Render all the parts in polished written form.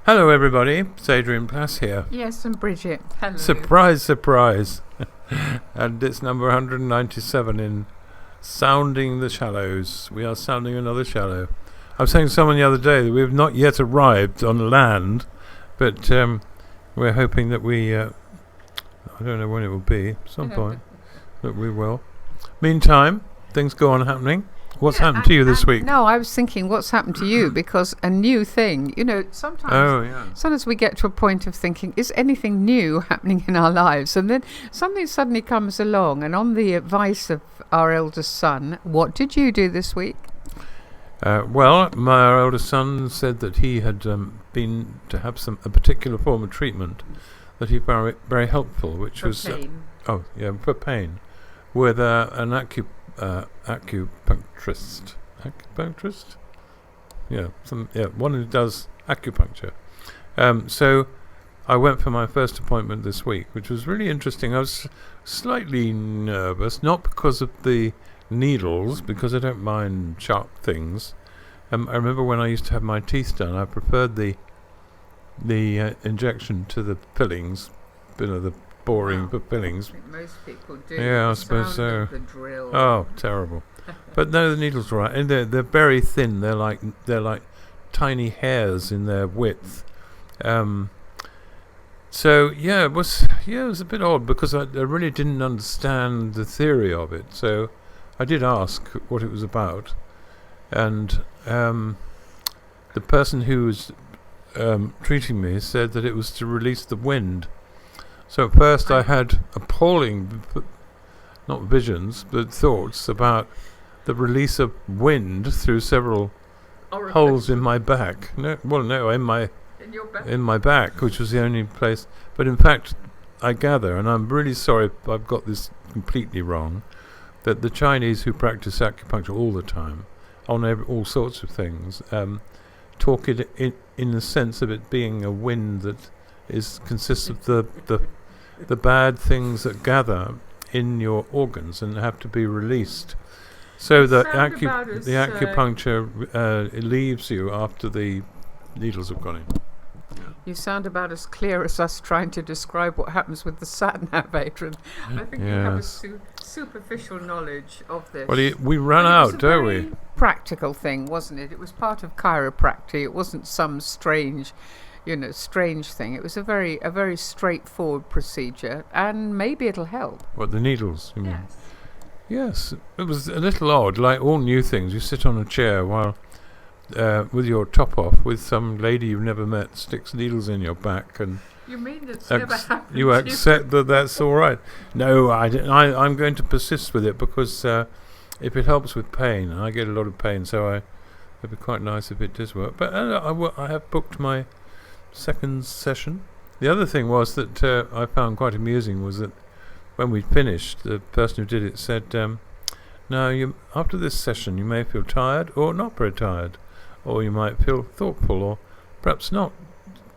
Hello everybody, it's Adrian Plass here. Yes, and Bridget. Hello. Surprise, surprise. And it's number 197 in Sounding the Shallows. We are sounding another shallow. I was saying to someone the other day that we have not yet arrived on land, but we're hoping that I don't know when it will be, at some point, that we will. Meantime, things go on happening. What's happened to you this week? No, I was thinking, what's happened to you? Because a new thing, sometimes we get to a point of thinking, is anything new happening in our lives? And then something suddenly comes along, and on the advice of our eldest son, what did you do this week? Well, my eldest son said that he had been to have a particular form of treatment that he found very helpful, which was pain. For pain, with an acupuncturist. One who does acupuncture. So I went for my first appointment this week, which was really interesting. I was slightly nervous, not because of the needles, because I don't mind sharp things. I remember when I used to have my teeth done, I preferred the injection to the fillings, the boring fillings. I think most people do. Yeah, I suppose so. The drill. Oh, terrible! But no, the needles are right, and they're very thin. They're like tiny hairs in their width. It was a bit odd because I really didn't understand the theory of it. So I did ask what it was about, and the person who was treating me said that it was to release the wind. So at first I had appalling, not visions, but thoughts about the release of wind through several holes in my back. In my back, which was the only place. But in fact, I gather, and I'm really sorry if I've got this completely wrong, that the Chinese who practice acupuncture all the time, on all sorts of things, talk it in the sense of it being a wind that consists of the bad things that gather in your organs and have to be released. So the acupuncture it leaves you after the needles have gone in. You sound about as clear as us trying to describe what happens with the sat-nav, Adrian. I think you have a superficial knowledge of this. Well, we ran out, don't we? Practical thing, wasn't it? It was part of chiropractic. It wasn't some strange thing. It was a very straightforward procedure, and maybe it'll help. What, the needles? You mean? Yes. Yes, it was a little odd. Like all new things, you sit on a chair while with your top off, with some lady you've never met sticks needles in your back, and you mean it's never happened? You accept that that's all right. No, I'm going to persist with it because if it helps with pain, and I get a lot of pain, so it'd be quite nice if it does work. But I have booked my second session. The other thing was that I found quite amusing was that when we finished, the person who did it said, now after this session you may feel tired or not very tired, or you might feel thoughtful or perhaps not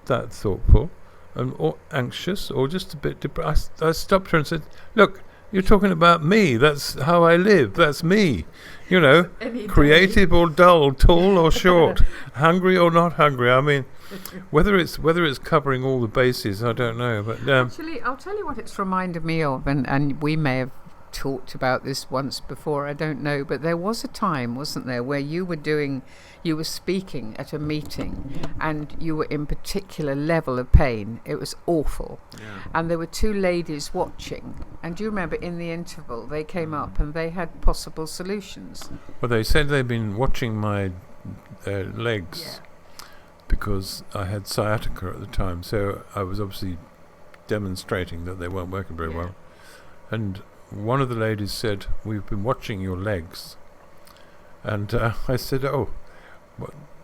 that thoughtful, or anxious, or just a bit depressed. I stopped her and said, look, you're talking about me. That's how I live. That's me. Creative or dull, tall or short, hungry or not hungry. I mean, whether it's covering all the bases, I don't know. But actually, I'll tell you what it's reminded me of, and we may have talked about this once before, I don't know, but there was a time, wasn't there, where you were speaking at a meeting and you were in particular level of pain. It was awful. Yeah. And there were two ladies watching, and do you remember in the interval they came up and they had possible solutions? Well, they said they'd been watching my legs because I had sciatica at the time, so I was obviously demonstrating that they weren't working very well. And one of the ladies said, we've been watching your legs. And I said, oh,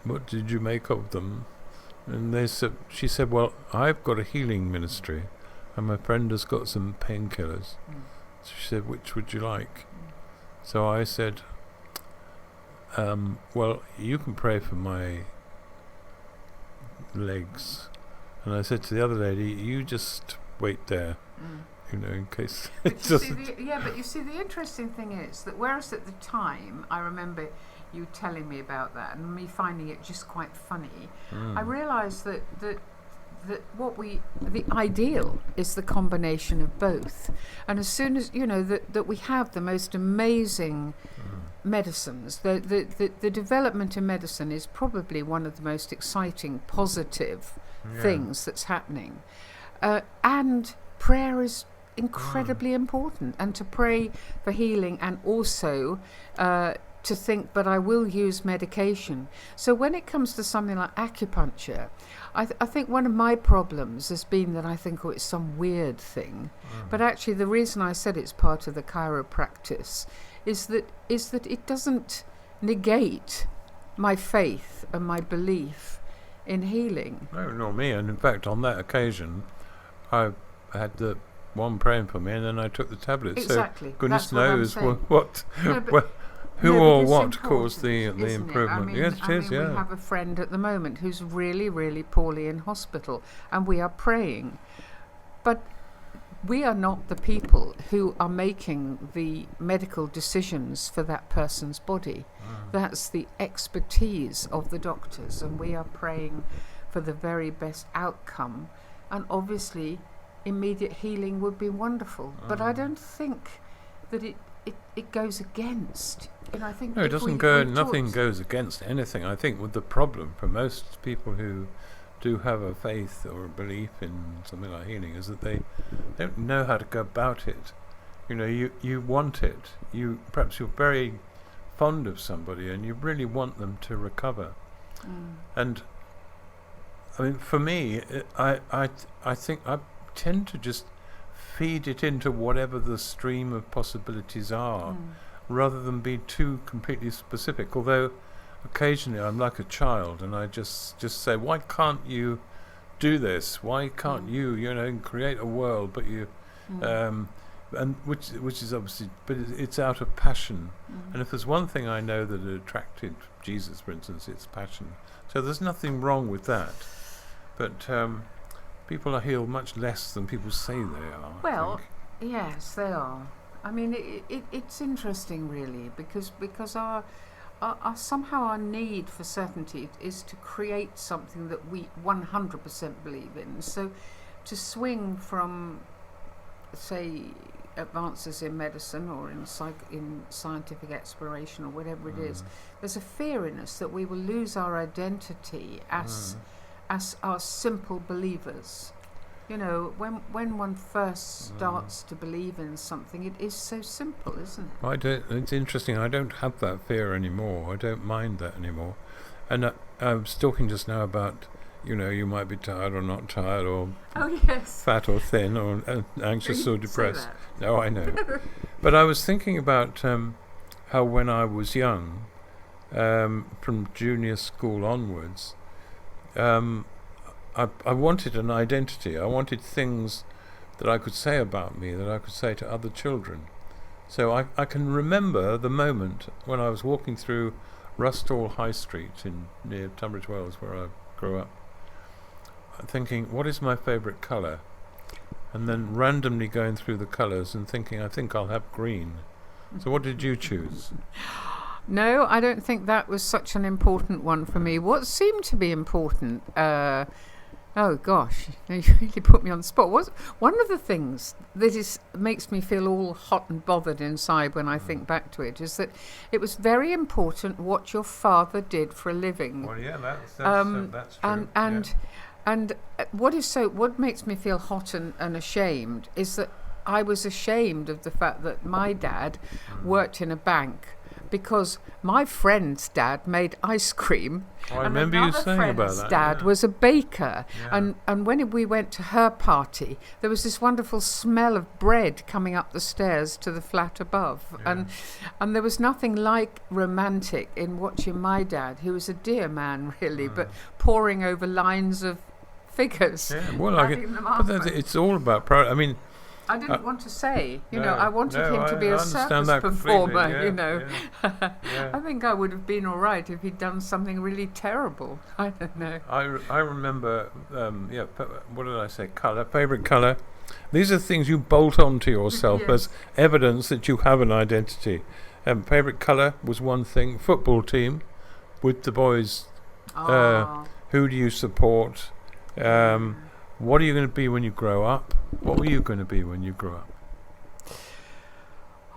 what did you make of them? And she said, well, I've got a healing ministry and my friend has got some painkillers. So she said, which would you like? So I said, well, you can pray for my legs. And I said to the other lady, you just wait there. In case it doesn't. But you see, the interesting thing is that whereas at the time, I remember you telling me about that and me finding it just quite funny, I realised that the ideal is the combination of both. And as soon as, that we have the most amazing medicines, the development in medicine is probably one of the most exciting, positive things that's happening. And prayer is incredibly important, and to pray for healing, and also to think, but I will use medication. So when it comes to something like acupuncture, I think one of my problems has been that I think, it's some weird thing. But actually the reason I said it's part of the chiropractice is that it doesn't negate my faith and my belief in healing. No, not me. And in fact, on that occasion, I had the one praying for me, and then I took the tablets. Exactly. So goodness That's what I'm knows saying. what who No, but or it's what important, caused the isn't it? improvement. Yes, it is. We have a friend at the moment who's really, really poorly in hospital, and we are praying. But we are not the people who are making the medical decisions for that person's body. That's the expertise of the doctors, and we are praying for the very best outcome. And obviously, immediate healing would be wonderful. But I don't think that it goes against. And I think no, it doesn't go. Nothing goes against anything. I think with the problem for most people who do have a faith or a belief in something like healing is that they don't know how to go about it. You want it. Perhaps you're very fond of somebody and you really want them to recover. And I mean, for me, I think I tend to just feed it into whatever the stream of possibilities are, rather than be too completely specific. Although occasionally I'm like a child and I just say, why can't you do this? Why can't you create a world? But you and which is obviously, but it's out of passion. And if there's one thing I know that attracted Jesus, for instance, it's passion. So there's nothing wrong with that. But people are healed much less than people say they are. Well, yes, they are. I mean, it's interesting, really, because our somehow our need for certainty is to create something that we 100% believe in. So to swing from, say, advances in medicine or in scientific exploration or whatever it is, there's a fear in us that we will lose our identity as our simple believers. When one first starts to believe in something, it is so simple, isn't it? It's interesting. I don't have that fear anymore. I don't mind that anymore. And I was talking just now about, you might be tired or not tired, or fat or thin, or anxious or depressed. No, I know. But I was thinking about how when I was young, from junior school onwards, I wanted an identity. I wanted things that I could say about me, that I could say to other children. So I can remember the moment when I was walking through Rustall High Street near Tunbridge Wells, where I grew up, thinking, what is my favourite colour? And then randomly going through the colours and thinking, I think I'll have green. So what did you choose? No, I don't think that was such an important one for me. What seemed to be important, oh gosh, you really put me on the spot. One of the things that makes me feel all hot and bothered inside when I think back to it is that it was very important what your father did for a living. Well, yeah, that's true. And what makes me feel hot and ashamed is that I was ashamed of the fact that my dad worked in a bank, because my friend's dad made ice cream, I remember you saying about that. Another friend's dad was a baker, and when we went to her party, there was this wonderful smell of bread coming up the stairs to the flat above, and there was nothing like romantic in watching my dad, who was a dear man really, but poring over lines of figures. Yeah, well, but it's all about I mean, I didn't want to say, I wanted him to be a circus performer, I think I would have been all right if he'd done something really terrible. I don't know. I remember, what did I say? Colour, favourite colour. These are things you bolt onto yourself as evidence that you have an identity. Favourite colour was one thing. Football team with the boys. Who do you support? What are you going to be when you grow up? What were you going to be when you grew up?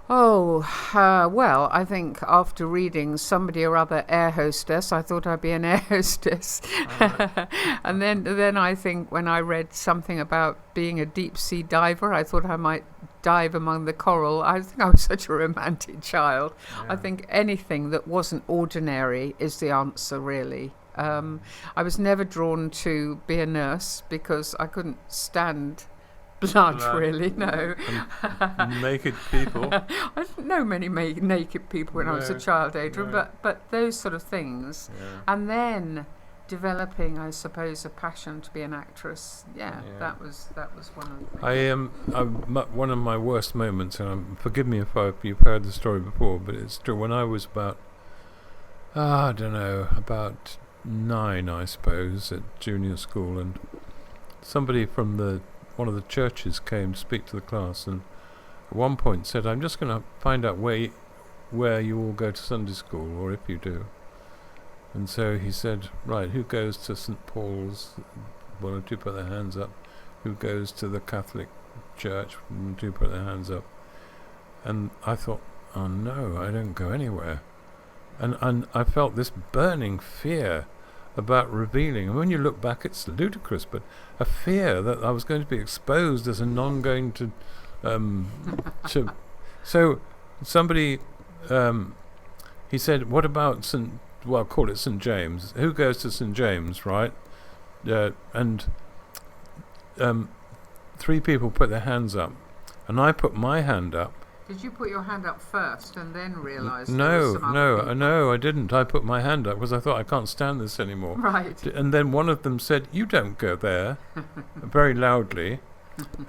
Well, I think after reading Somebody or Other Air Hostess, I thought I'd be an air hostess. And then I think when I read something about being a deep sea diver, I thought I might dive among the coral. I think I was such a romantic child. Yeah. I think anything that wasn't ordinary is the answer, really. I was never drawn to be a nurse because I couldn't stand blood, really, no. And naked people. I didn't know many naked people when I was a child, Adrian, but those sort of things. Yeah. And then developing, I suppose, a passion to be an actress. Yeah. that was one of the things. One of my worst moments, and forgive me if you've heard the story before, but it's true. When I was about 9, I suppose, at junior school, and somebody from one of the churches came to speak to the class, and at one point said, "I'm just going to find out where you all go to Sunday school, or if you do." And so he said, "Right, who goes to St. Paul's?" One or two put their hands up. Who goes to the Catholic Church? One or two put their hands up. And I thought, oh no, I don't go anywhere. And I felt this burning fear about revealing. And when you look back, it's ludicrous, but a fear that I was going to be exposed as a non-going to... So somebody... he said, what about call it St. James. Who goes to St. James, right? And 3 people put their hands up. And I put my hand up. Did you put your hand up first and then realise? No, I didn't. I put my hand up because I thought I can't stand this anymore. Right. And then one of them said, "You don't go there," very loudly,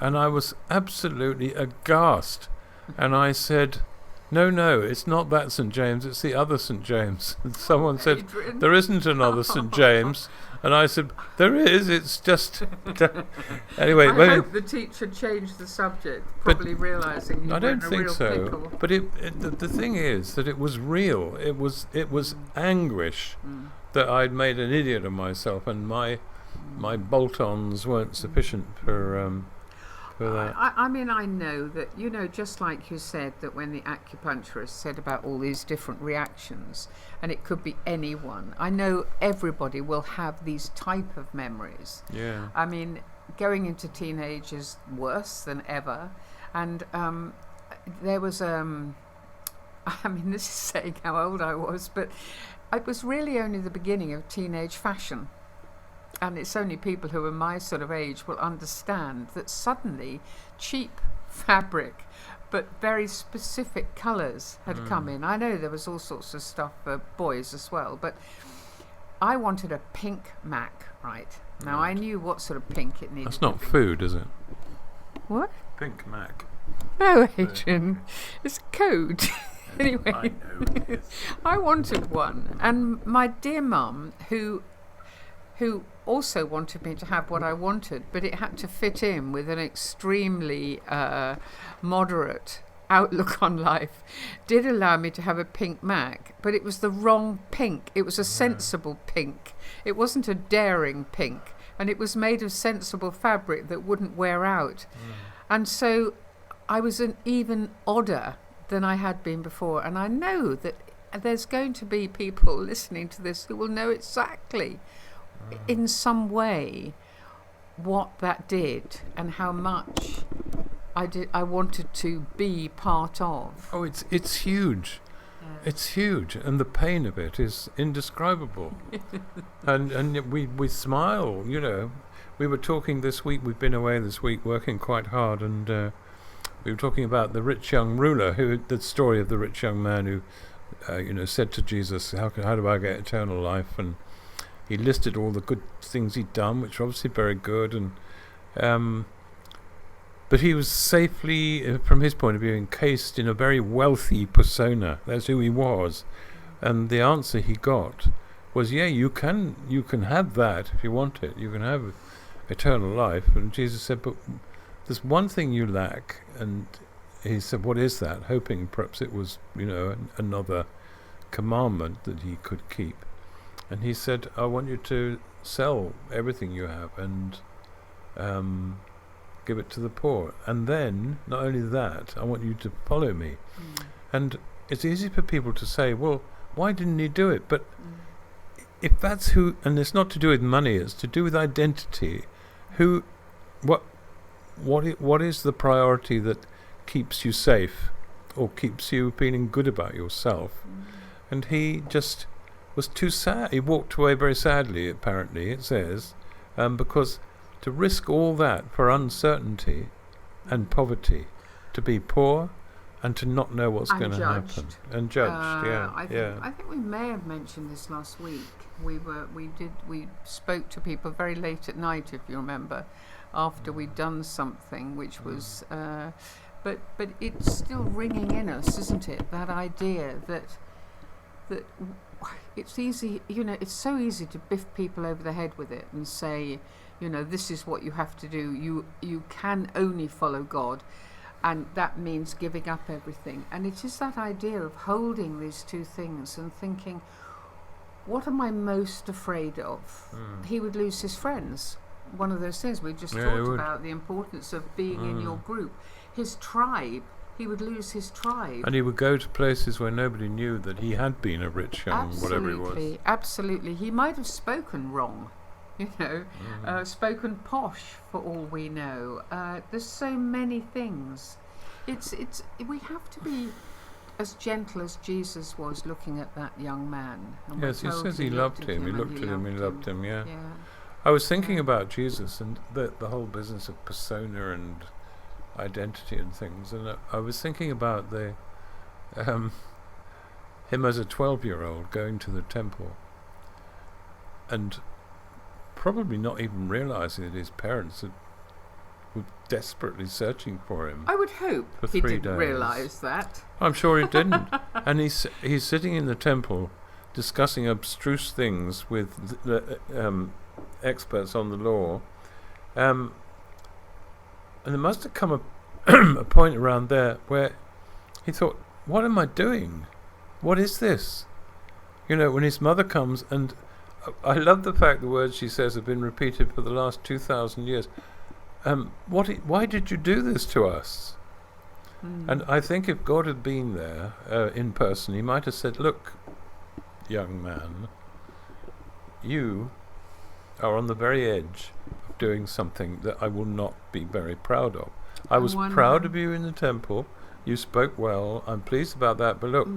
and I was absolutely aghast. And I said, No, it's not that St. James, it's the other St. James. And someone said, Adrian. There isn't another St. James. And I said, there is, it's just... Anyway... I hope the teacher changed the subject, probably realising you weren't a real pickle. But the thing is that it was real. It was anguish that I'd made an idiot of myself, and my bolt-ons weren't sufficient for that. I mean, I know that, just like you said, that when the acupuncturist said about all these different reactions, and it could be anyone, I know everybody will have these type of memories. Yeah. I mean, going into teenage is worse than ever. And there was, I mean, this is saying how old I was, but it was really only the beginning of teenage fashion. And it's only people who are my sort of age will understand that suddenly cheap fabric but very specific colours had come in. I know there was all sorts of stuff for boys as well, but I wanted a pink Mac, right? Now I knew what sort of pink it needed. That's not food, is it? What? Pink Mac. No, Adrian. It's code. Anyway, I know it is. I wanted one. And my dear mum, who also wanted me to have what I wanted, but it had to fit in with an extremely moderate outlook on life, did allow me to have a pink Mac, but it was the wrong pink. It was a sensible pink. It wasn't a daring pink, and it was made of sensible fabric that wouldn't wear out. And so I was an even odder than I had been before, and I know that there's going to be people listening to this who will know exactly in some way what that did and how much I wanted to be part of. Oh, it's huge. It's huge, and the pain of it is indescribable. and we smile, We were talking this week, we've been away this week working quite hard, and we were talking about the rich young ruler, the story of the rich young man who said to Jesus, how do I get eternal life? And he listed all the good things he'd done, which were obviously very good, and but he was safely, from his point of view, encased in a very wealthy persona. That's who he was. And the answer he got was, you can have that if you want it. You can have eternal life. And Jesus said, but there's one thing you lack, and he said, "What is that?" Hoping perhaps it was, another commandment that he could keep. And he said, "I want you to sell everything you have and give it to the poor. And then, not only that, I want you to follow me." And it's easy for people to say, "Well, why didn't he do it?" But if that's who, and it's not to do with money, it's to do with identity. What is the priority that keeps you safe or keeps you feeling good about yourself? And he just was too sad. He walked away very sadly, apparently, it says, because to risk all that for uncertainty and poverty, to be poor and to not know what's going to happen. And judged, I think we may have mentioned this last week. We spoke to people very late at night, if you remember, after we'd done something, which was, but it's still ringing in us, isn't it? That idea that it's easy, it's so easy to biff people over the head with it and say, this is what you have to do. You can only follow God, and that means giving up everything. And it is that idea of holding these two things and thinking, what am I most afraid of? He would lose his friends. One of those things we just talked about, the importance of being in your group. His tribe, he would lose his tribe. And he would go to places where nobody knew that he had been a rich young whatever he was. Absolutely. He might have spoken wrong, spoken posh for all we know. There's so many things. We have to be as gentle as Jesus was looking at that young man. Yes, he says he loved him. He looked at him, he loved him, yeah. I was thinking about Jesus and the whole business of persona and identity and things, and I was thinking about him as a 12-year-old going to the temple and probably not even realizing that his parents were desperately searching for him. I would hope for he 3 didn't days. realize that. I'm sure he didn't. And he's sitting in the temple discussing abstruse things with the experts on the law, and there must have come a point around there where he thought, what am I doing? What is this? When his mother comes, and I love the fact the words she says have been repeated for the last 2,000 years. Why did you do this to us? And I think if God had been there in person, he might have said, look, young man, you are on the very edge of doing something that I will not be very proud of. I was proud of you in the temple. You spoke well. I'm pleased about that. But look,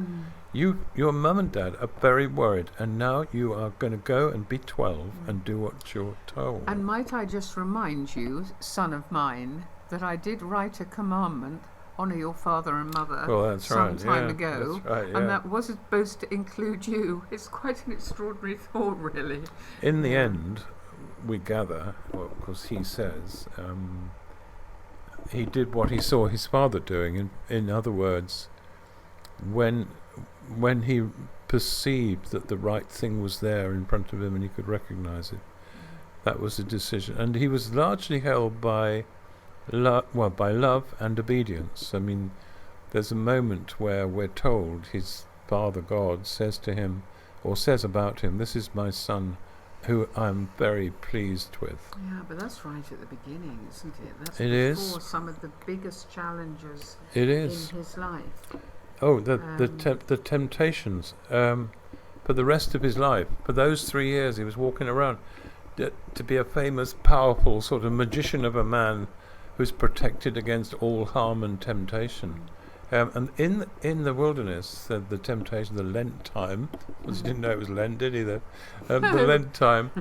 your mum and dad are very worried, and now you are going to go and be 12 and do what you're told. And might I just remind you, son of mine, that I did write a commandment, honour your father and mother, some time ago, and that was supposed to include you. It's quite an extraordinary thought, really. In the end, we gather, because he says, he did what he saw his father doing. In other words, when he perceived that the right thing was there in front of him and he could recognize it, that was the decision. And he was largely held by love and obedience. I mean, there's a moment where we're told his father God says to him, or says about him, this is my son who I'm very pleased with. Yeah, but that's right at the beginning, isn't it? That's before some of the biggest challenges in his life. Oh, the temptations for the rest of his life. For those 3 years he was walking around to be a famous, powerful sort of magician of a man who's protected against all harm and temptation. And in the wilderness, the temptation, the Lent time, because he didn't know it was Lent, did he? The Lent time,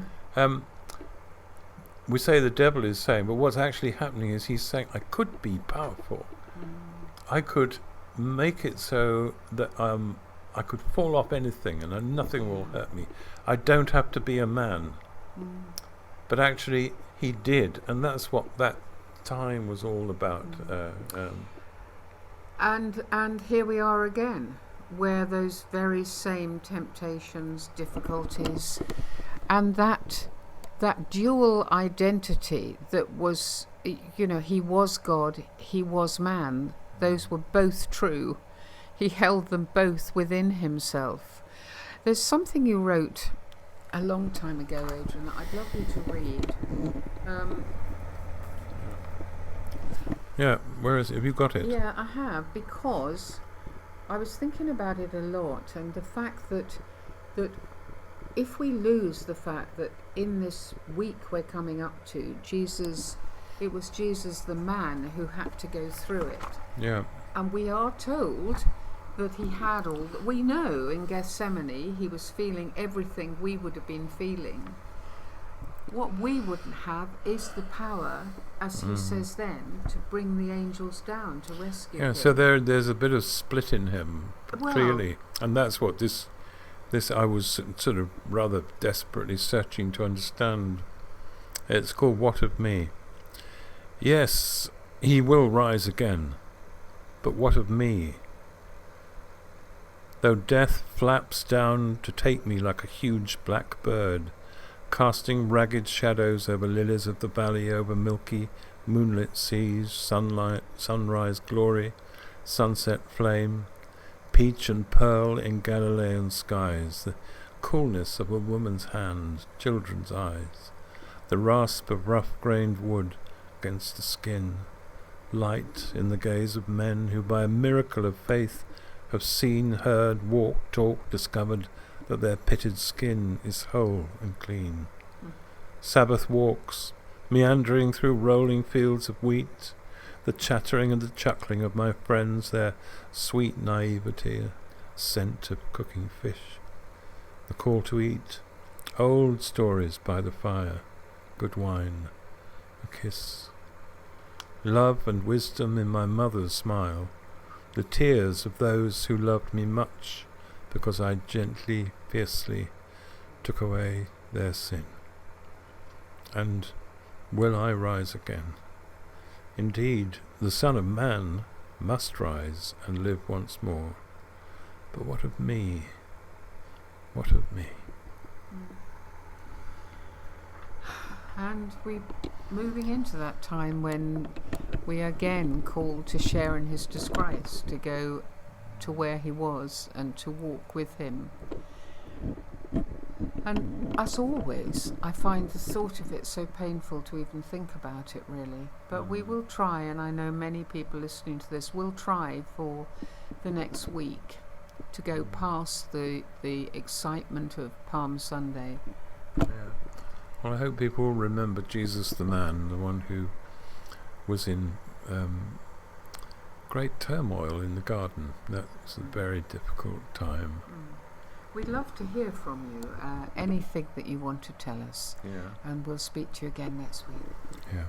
we say the devil is saying, but what's actually happening is he's saying, I could be powerful. I could make it so that I could fall off anything and nothing will hurt me. I don't have to be a man. But actually, he did, and that's what that time was all about. And here we are again, where those very same temptations, difficulties, and that dual identity that was, he was God, he was man, Those were both true. He held them both within himself. There's something you wrote a long time ago, Adrian, that I'd love you to read. Yeah, where is it? Have you got it? Yeah, I have, because I was thinking about it a lot, and the fact that if we lose the fact that in this week we're coming up to, it was Jesus the man who had to go through it. Yeah. And we are told that he had we know in Gethsemane he was feeling everything we would have been feeling. What we wouldn't have is the power, as he says then, to bring the angels down to rescue him. Yeah, so there's a bit of split in him, clearly. And that's what this I was sort of rather desperately searching to understand. It's called What of Me? Yes, he will rise again, but what of me? Though death flaps down to take me like a huge black bird, casting ragged shadows over lilies of the valley, over milky, moonlit seas, sunlight, sunrise glory, sunset flame, peach and pearl in Galilean skies, the coolness of a woman's hand, children's eyes, the rasp of rough-grained wood against the skin, light in the gaze of men who by a miracle of faith have seen, heard, walked, talked, discovered that their pitted skin is whole and clean. Sabbath walks, meandering through rolling fields of wheat, the chattering and the chuckling of my friends, their sweet naivety, a scent of cooking fish, the call to eat, old stories by the fire, good wine, a kiss, love and wisdom in my mother's smile, the tears of those who loved me much, because I gently, fiercely took away their sin. And will I rise again? Indeed, the Son of Man must rise and live once more. But what of me? What of me? And we're moving into that time when we are again called to share in his disgrace, to go to where he was and to walk with him. And as always, I find the thought of it so painful to even think about it, really. But we will try, and I know many people listening to this will try for the next week to go past the excitement of Palm Sunday. Yeah. Well, I hope people will remember Jesus the man, the one who was in great turmoil in the garden. That was a very difficult time. We'd love to hear from you, anything that you want to tell us. Yeah. And we'll speak to you again next week. Yeah.